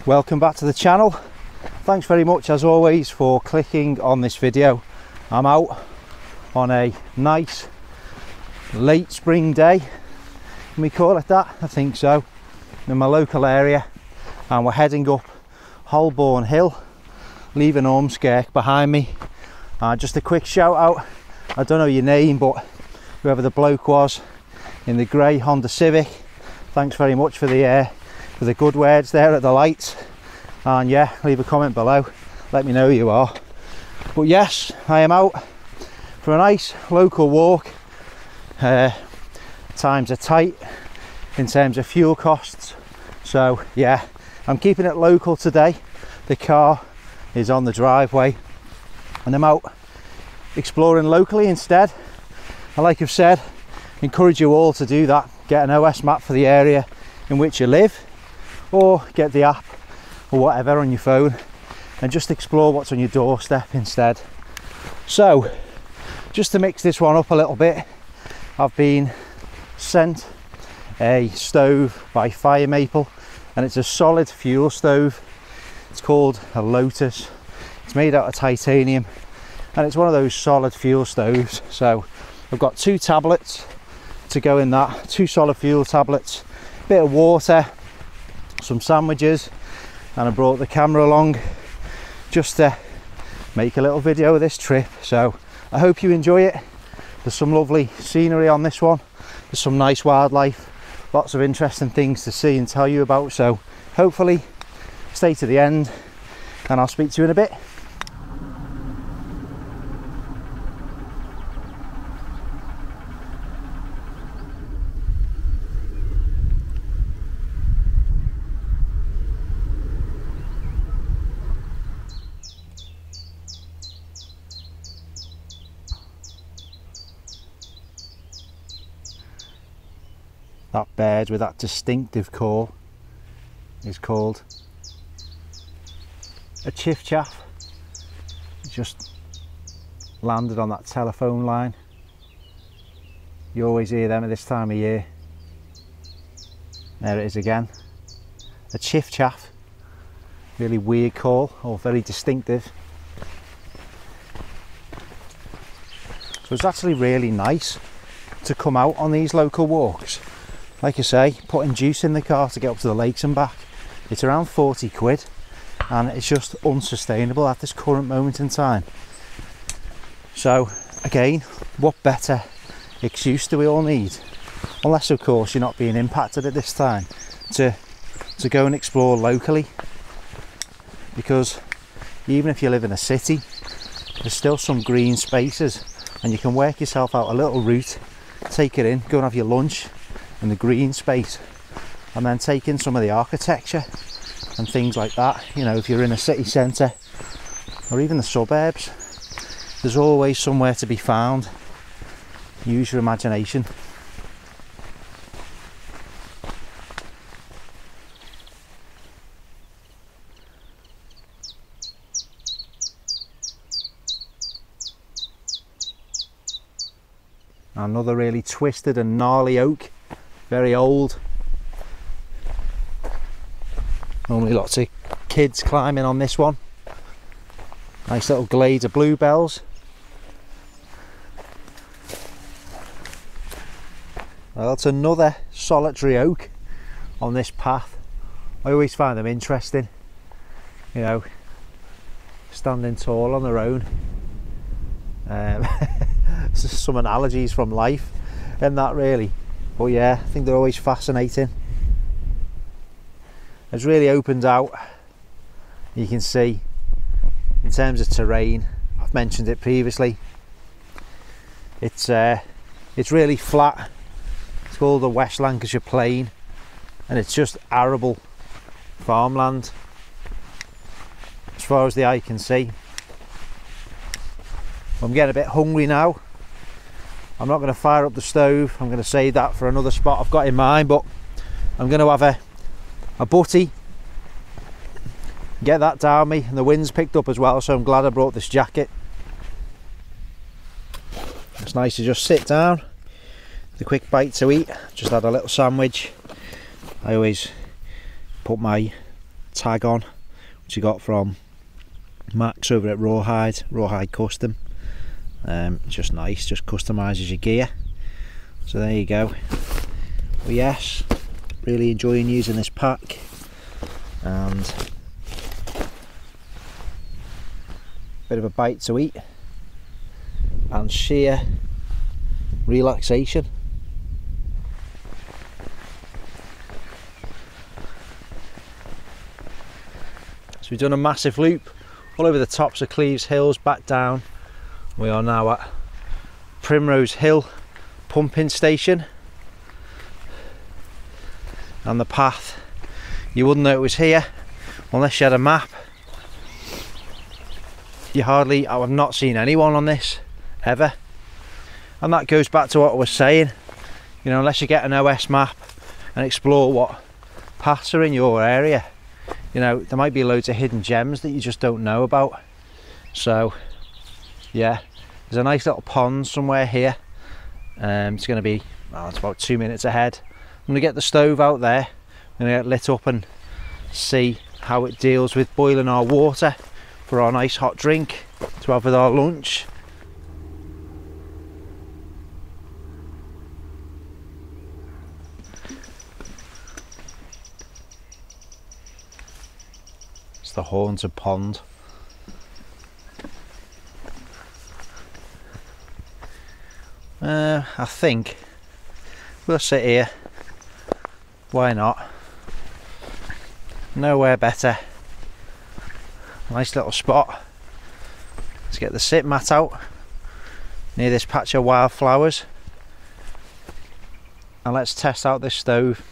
Welcome back to the channel. Thanks very much as always for clicking on this video. I'm out on a nice late spring day, can we call it that? I think so, in my local area, and we're heading up Holborn Hill, leaving Ormskirk behind me. Just a quick shout out, I don't know your name, but whoever the bloke was in the grey Honda Civic, thanks very much for the good words there at the lights. And yeah, leave a comment below, let me know who you are. But yes, I am out for a nice local walk. Times are tight in terms of fuel costs, so yeah, I'm keeping it local today. The car is on the driveway and I'm out exploring locally instead. And like I've said, encourage you all to do that. Get an OS map for the area in which you live, or get the app or whatever on your phone and just explore what's on your doorstep instead. So just to mix this one up a little bit, I've been sent a stove by Fire Maple, and it's a solid fuel stove. It's called a Lotus. It's made out of titanium and it's one of those solid fuel stoves. So I've got 2 tablets to go in that, 2 solid fuel tablets, a bit of water, some sandwiches, and I brought the camera along just to make a little video of this trip. So I hope you enjoy it. There's some lovely scenery on this one, there's some nice wildlife, lots of interesting things to see and tell you about, so hopefully stay to the end and I'll speak to you in a bit. That bird with that distinctive call is called a chiff-chaff. Just landed on that telephone line. You always hear them at this time of year. There it is again. A chiff-chaff. Really weird call, or very distinctive. So it's actually really nice to come out on these local walks. Like I say, putting juice in the car to get up to the lakes and back, it's around 40 quid, and it's just unsustainable at this current moment in time. So again, what better excuse do we all need, unless of course you're not being impacted at this time, to go and explore locally? Because even if you live in a city, there's still some green spaces and you can work yourself out a little route, take it in, go and have your lunch in the green space, and then take in some of the architecture and things like that. You know, if you're in a city centre or even the suburbs, there's always somewhere to be found. Use your imagination. Another really twisted and gnarly oak, very old. Normally lots of kids climbing on this one. Nice little glades of bluebells. Well, it's another solitary oak on this path. I always find them interesting, you know, standing tall on their own. Some analogies from life and that, really. But yeah, I think they're always fascinating. It's really opened out. You can see in terms of terrain, I've mentioned it previously, it's really flat. It's called the West Lancashire Plain, and it's just arable farmland as far as the eye can see. I'm getting a bit hungry now. I'm not going to fire up the stove, I'm going to save that for another spot I've got in mind, but I'm going to have a butty, get that down me, and the wind's picked up as well, so I'm glad I brought this jacket. It's nice to just sit down, the quick bite to eat. Just had a little sandwich. I always put my tag on, which you got from Max over at Rawhide Custom. Just nice, just customises your gear. So there you go. Well, yes, really enjoying using this pack, and bit of a bite to eat and sheer relaxation. So we've done a massive loop all over the tops of Clieves Hills, back down. We are now at Primrose Hill pumping station, and the path, you wouldn't know it was here unless you had a map. I've not seen anyone on this ever, and that goes back to what I was saying, you know, unless you get an OS map and explore what paths are in your area, you know, there might be loads of hidden gems that you just don't know about. So yeah, there's a nice little pond somewhere here. It's going to be, well, it's about 2 minutes ahead. I'm going to get the stove out there, I'm going to get it lit up and see how it deals with boiling our water for our nice hot drink to have with our lunch. It's the haunted pond. I think we'll sit here. Why not? Nowhere better. Nice little spot. Let's get the sit mat out near this patch of wildflowers, and let's test out this stove.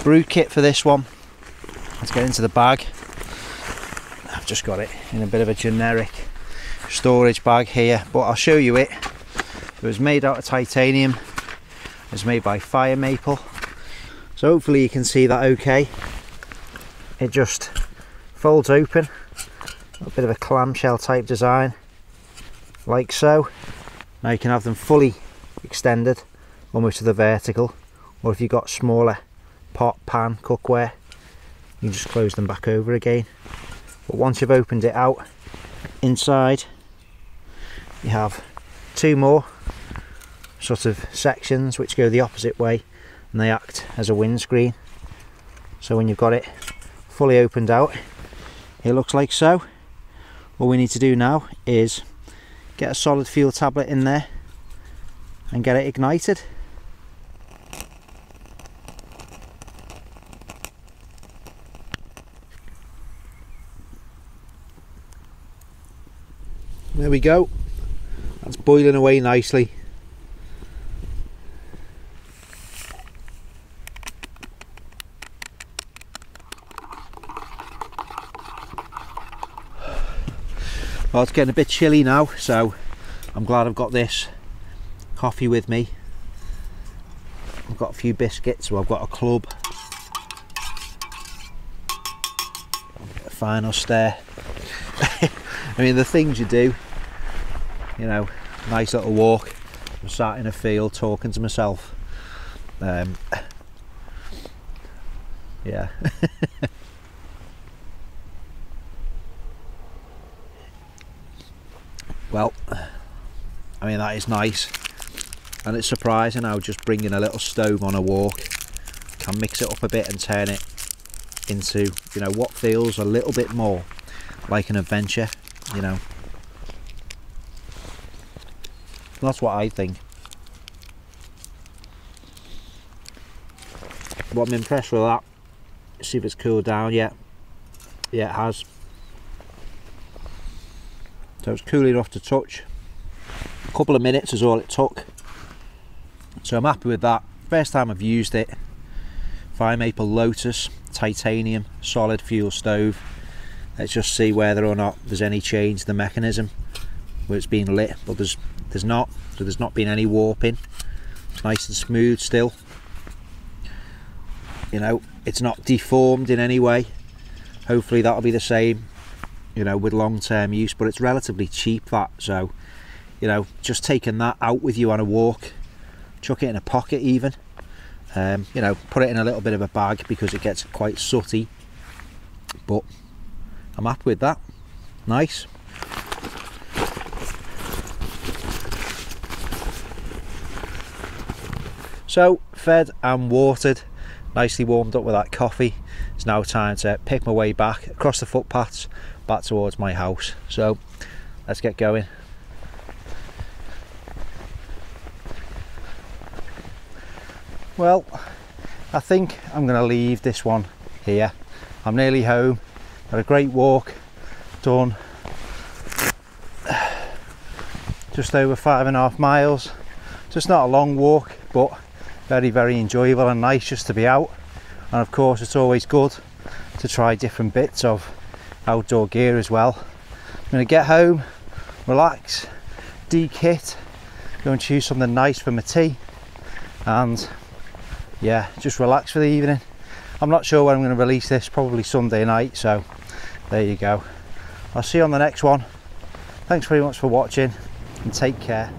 Brew kit for this one. Let's get into the bag. I've just got it in a bit of a generic storage bag here, but I'll show you it. It was made out of titanium. It was made by Fire Maple, so hopefully you can see that okay. It just folds open, a bit of a clamshell type design, like so. Now you can have them fully extended, almost to the vertical, or if you've got smaller pot, pan, cookware, you can just close them back over again. But once you've opened it out, inside you have two more sort of sections which go the opposite way, and they act as a windscreen. So when you've got it fully opened out, it looks like so. All we need to do now is get a solid fuel tablet in there and get it ignited. There we go, that's boiling away nicely. Well, it's getting a bit chilly now, so I'm glad I've got this coffee with me. I've got a few biscuits, so I've got a club, a final stare. I mean, the things you do, you know, nice little walk. I'm sat in a field talking to myself. Yeah. Well, I mean, that is nice, and it's surprising how just bringing a little stove on a walk can mix it up a bit and turn it into, you know, what feels a little bit more like an adventure, you know. That's what I think. But I'm impressed with that. See if it's cooled down yet. Yeah, it has. So it's cool enough to touch. A couple of minutes is all it took. So I'm happy with that. First time I've used it. Fire Maple Lotus, titanium, solid fuel stove. Let's just see whether or not there's any change to the mechanism where it's been lit, but there's not. So there's not been any warping. It's nice and smooth still. You know, it's not deformed in any way. Hopefully that'll be the same you know, with long-term use, but it's relatively cheap, that. So, you know, just taking that out with you on a walk, chuck it in a pocket even, you know, put it in a little bit of a bag because it gets quite sooty, but I'm happy with that. Nice. So, fed and watered, nicely warmed up with that coffee. It's now time to pick my way back across the footpaths back towards my house. So let's get going. Well, I think I'm going to leave this one here. I'm nearly home. Had a great walk, done just over 5.5 miles. Just not a long walk, but very enjoyable and nice just to be out. And of course it's always good to try different bits of outdoor gear as well. I'm going to get home, relax, de-kit, go and choose something nice for my tea, and yeah, just relax for the evening. I'm not sure when I'm going to release this, probably Sunday night, so there you go. I'll see you on the next one. Thanks very much for watching and take care.